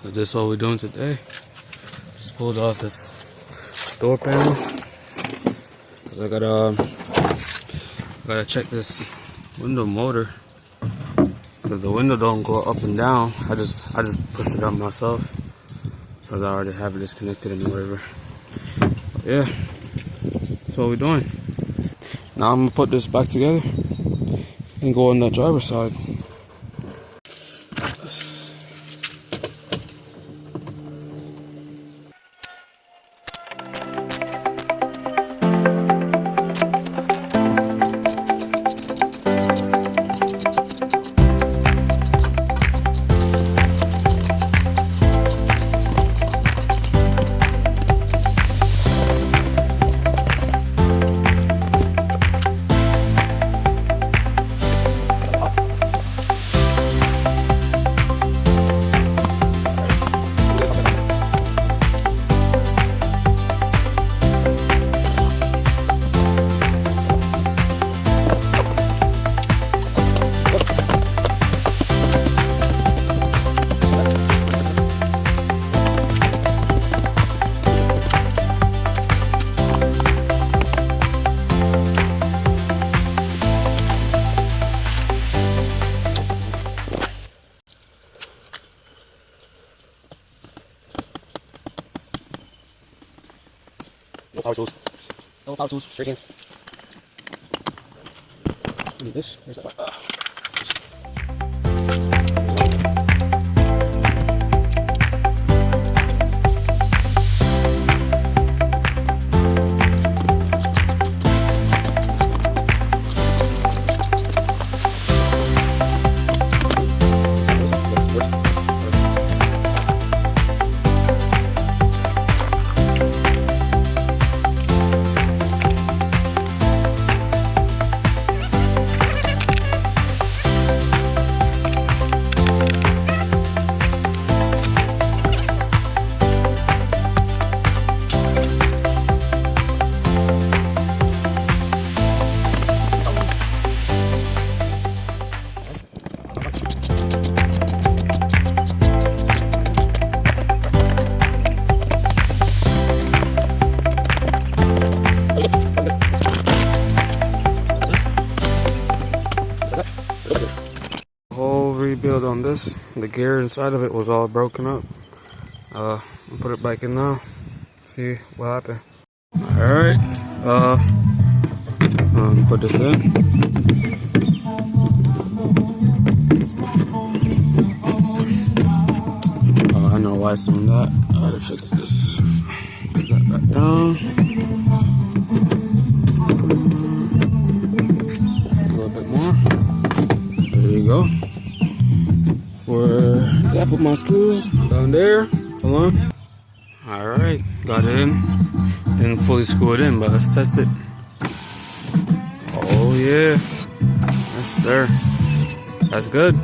So this is what we're doing today. Just pulled off this door panel. I gotta check this window motor. Cause the window don't go up and down. I just pushed it up myself because I already have it disconnected and whatever. But yeah, that's what we're doing. Now I'm gonna put this back together and go on the driver's side. No power tools. No power tools. Straight hands. I need this. Where's that part? Whole rebuild on this. The gear inside of it was all broken up. I'll put it back in now. See what happened. Alright. Put this in. I know why it's doing that. I gotta fix this. Put that back down. A little bit more. There you go. I put my screws down there. Hold on. Alright, got it in. Didn't fully screw it in, but let's test it. Oh yeah. Yes sir. That's good.